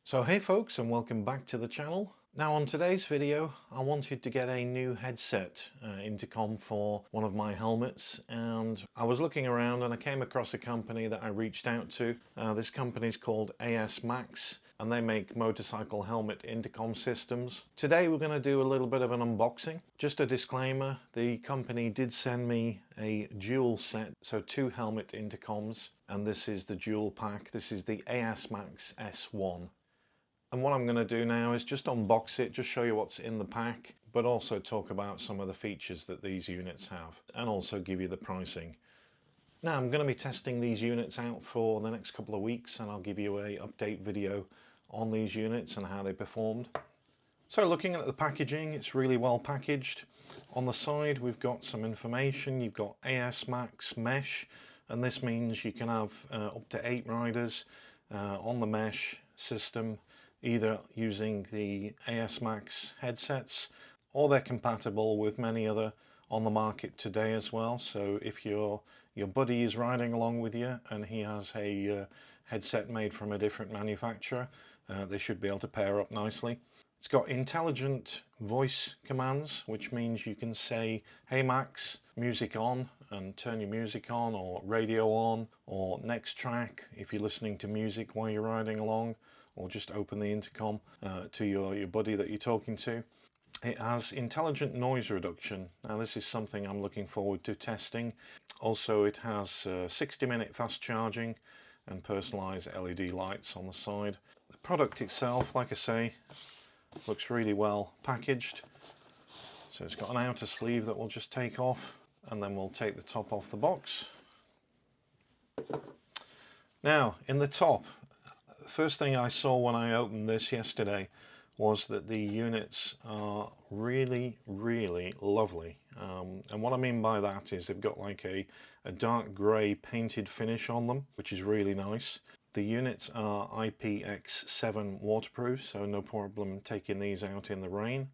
So hey folks, and welcome back to the channel. Now on today's video I wanted to get a new headset intercom for one of my helmets, and I was looking around and I came across a company that I reached out to. This company is called ASMAX and they make motorcycle helmet intercom systems. Today we're going to do a little bit of an unboxing. Just a disclaimer, the company did send me a dual set, so two helmet intercoms, and this is the dual pack. This is the ASMAX S1. And what I'm going to do now is just unbox it, just show you what's in the pack, but also talk about some of the features that these units have, and also give you the pricing. Now I'm going to be testing these units out for the next couple of weeks, and I'll give you a update video on these units and how they performed. So looking at the packaging, it's really well packaged. On the side we've got some information. You've got ASMAX mesh, and this means you can have up to 8 riders on the mesh system, either using the ASMAX headsets, or they're compatible with many other on the market today as well. So if your buddy is riding along with you and he has a headset made from a different manufacturer, they should be able to pair up nicely. It's got intelligent voice commands, which means you can say, "Hey Max, music on," and turn your music on, or radio on, or next track if you're listening to music while you're riding along, or just open the intercom to your buddy that you're talking to. It has intelligent noise reduction. Now this is something I'm looking forward to testing. Also it has 60-minute fast charging and personalised LED lights on the side. The product itself, like I say, looks really well packaged. So it's got an outer sleeve that we'll just take off, and then we'll take the top off the box. Now in the top, first thing I saw when I opened this yesterday was that the units are really lovely, and what I mean by that is they've got like a dark grey painted finish on them, which is really nice. The units are IPX7 waterproof, so no problem taking these out in the rain.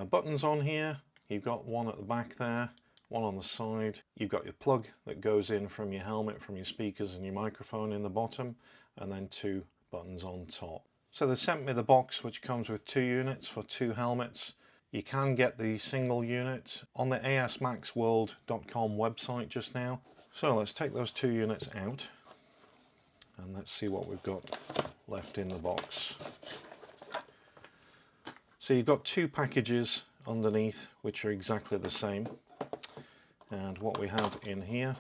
Buttons on here, you've got one at the back there, one on the side. You've got your plug that goes in from your helmet, from your speakers and your microphone in the bottom, and then two buttons on top. So they sent me the box, which comes with 2 units for 2 helmets. You can get the single unit on the asmaxworld.com website just now. So let's take those 2 units out and let's see what we've got left in the box. So you've got 2 packages underneath which are exactly the same, and what we have in here,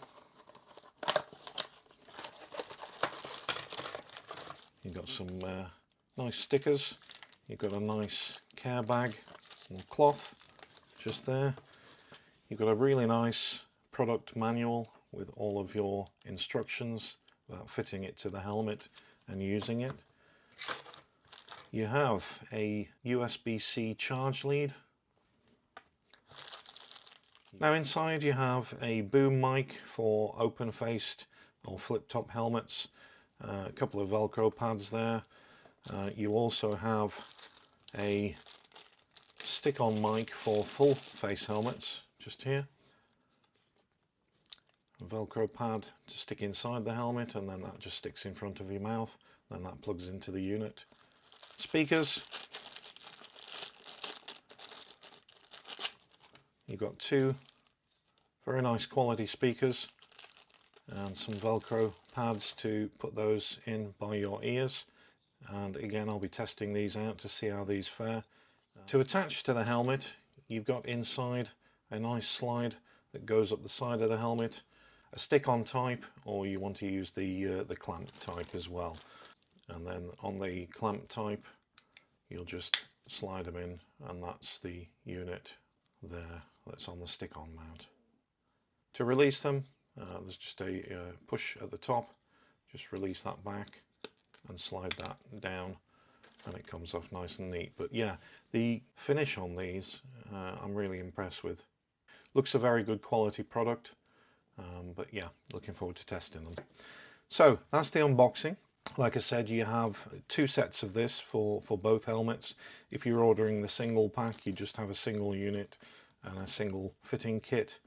you've got some nice stickers. You've got a nice care bag and cloth just there. You've got a really nice product manual with all of your instructions about fitting it to the helmet and using it. You have a USB-C charge lead. Now inside you have a boom mic for open-faced or flip-top helmets, a couple of Velcro pads there. You also have a stick-on mic for full-face helmets just here. A Velcro pad to stick inside the helmet, and then that just sticks in front of your mouth, then that plugs into the unit. Speakers. You've got 2 very nice quality speakers and some Velcro pads to put those in by your ears. And again, I'll be testing these out to see how these fare. To attach to the helmet, you've got inside a nice slide that goes up the side of the helmet, a stick-on type, or you want to use the clamp type as well. And then on the clamp type, you'll just slide them in, and that's the unit there that's on the stick-on mount. To release them, there's just a push at the top. Just release that back and slide that down, and it comes off nice and neat. But yeah, the finish on these I'm really impressed with. Looks a very good quality product, but yeah, looking forward to testing them. So that's the unboxing. Like I said, you have 2 sets of this for both helmets. If you're ordering the single pack, you just have a single unit and a single fitting kit.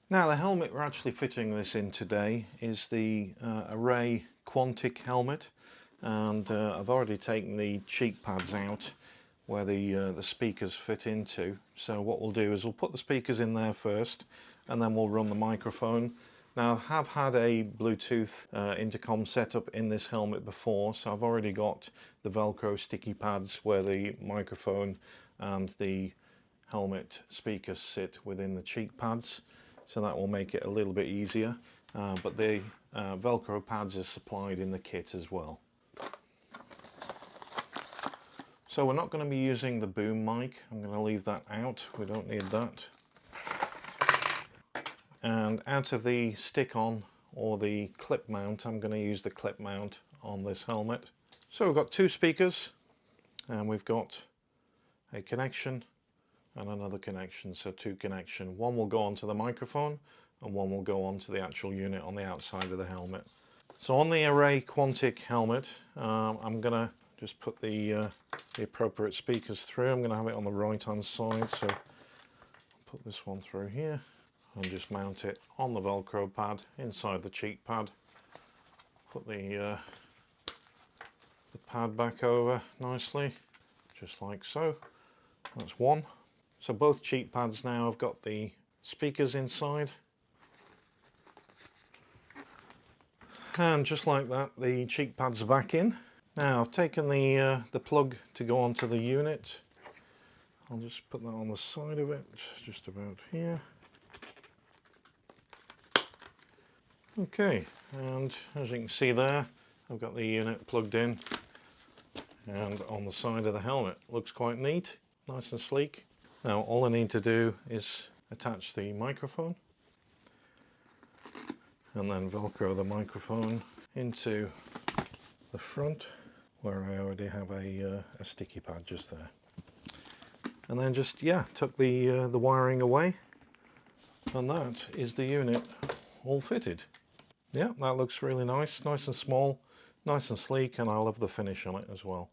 Now the helmet we're actually fitting this in today is the Arai Quantic helmet. and I've already taken the cheek pads out where the speakers fit into. So what we'll do is we'll put the speakers in there first, and then we'll run the microphone. Now, I have had a Bluetooth intercom setup in this helmet before, so I've already got the Velcro sticky pads where the microphone and the helmet speakers sit within the cheek pads, so that will make it a little bit easier. But the Velcro pads are supplied in the kit as well. So we're not going to be using the boom mic. I'm going to leave that out. We don't need that. And out of the stick-on or the clip mount, I'm going to use the clip mount on this helmet. So we've got two speakers, and we've got a connection and another connection, so two connection. One will go onto the microphone and one will go onto the actual unit on the outside of the helmet. So on the Arai Quantic helmet, I'm going to just put the appropriate speakers through. I'm going to have it on the right hand side, so I'll put this one through here and just mount it on the Velcro pad inside the cheek pad. Put the pad back over nicely, just like so. That's one. So both cheek pads now have got the speakers inside. And just like that, the cheek pads are back in. Now I've taken the plug to go onto the unit. I'll just put that on the side of it, just about here. Okay, and as you can see there, I've got the unit plugged in and on the side of the helmet. Looks quite neat, nice and sleek. Now all I need to do is attach the microphone and then Velcro the microphone into the front where I already have a sticky pad just there. And then just, yeah, tuck the wiring away, and that is the unit all fitted. Yeah, that looks really nice and small, nice and sleek, and I love the finish on it as well.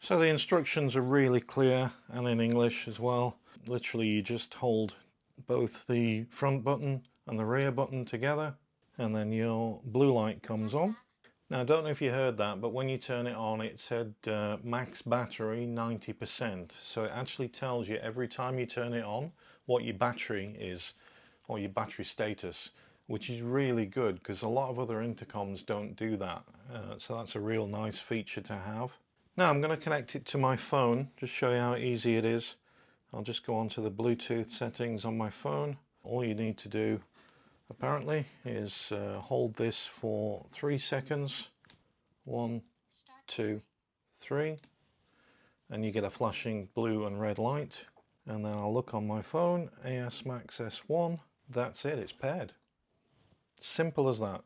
So the instructions are really clear and in English as well. Literally you just hold both the front button and the rear button together, and then your blue light comes on. Now I don't know if you heard that, but when you turn it on it said max battery 90%. So it actually tells you every time you turn it on what your battery is, or your battery status, which is really good because a lot of other intercoms don't do that. So that's a real nice feature to have. Now I'm going to connect it to my phone, just show you how easy it is. I'll just go onto the Bluetooth settings on my phone. All you need to do apparently is hold this for 3 seconds. 1, 2, 3, and you get a flashing blue and red light. And then I'll look on my phone, ASMAX S1. That's it, it's paired. Simple as that.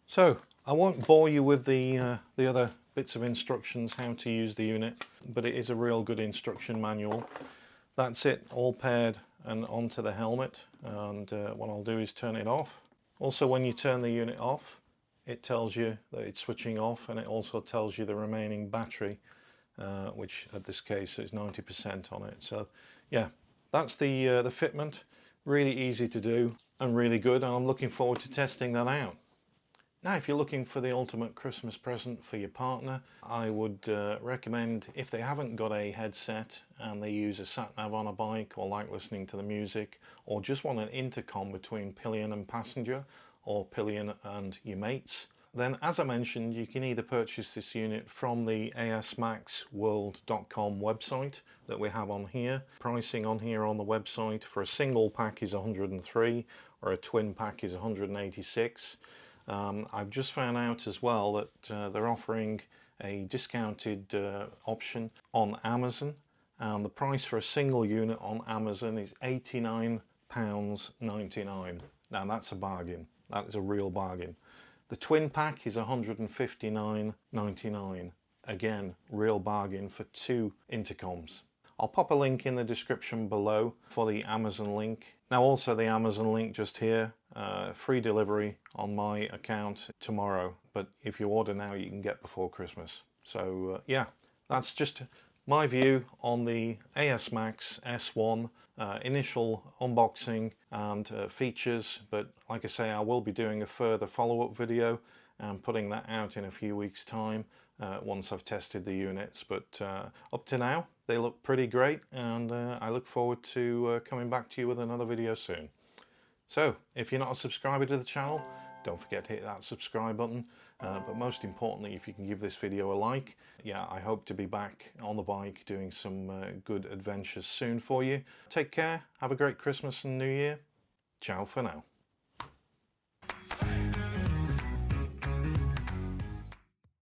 So I won't bore you with the other bits of instructions how to use the unit, but it is a real good instruction manual. That's it, all paired and onto the helmet, and what I'll do is turn it off. Also, when you turn the unit off, it tells you that it's switching off, and it also tells you the remaining battery, which at this case is 90% on it. So yeah, that's the fitment. Really easy to do and really good, and I'm looking forward to testing that out. Now, if you're looking for the ultimate Christmas present for your partner, I would recommend, if they haven't got a headset and they use a sat-nav on a bike, or like listening to the music, or just want an intercom between pillion and passenger, or pillion and your mates, then as I mentioned, you can either purchase this unit from the ASMAXworld.com website that we have on here. Pricing on here on the website for a single pack is 103, or a twin pack is 186. I've just found out as well that they're offering a discounted option on Amazon, and the price for a single unit on Amazon is £89.99. Now that's a bargain. That is a real bargain. The twin pack is £159.99. Again, real bargain for 2 intercoms. I'll pop a link in the description below for the Amazon link. Now also the Amazon link just here, free delivery on my account tomorrow, but if you order now you can get before Christmas. So yeah, that's just my view on the ASMAX S1 initial unboxing and features, but like I say, I will be doing a further follow-up video and putting that out in a few weeks' time once I've tested the units. But up to now, they look pretty great, and I look forward to coming back to you with another video soon. So, if you're not a subscriber to the channel, don't forget to hit that subscribe button. But most importantly, if you can give this video a like. Yeah, I hope to be back on the bike doing some good adventures soon for you. Take care, have a great Christmas and New Year. Ciao for now.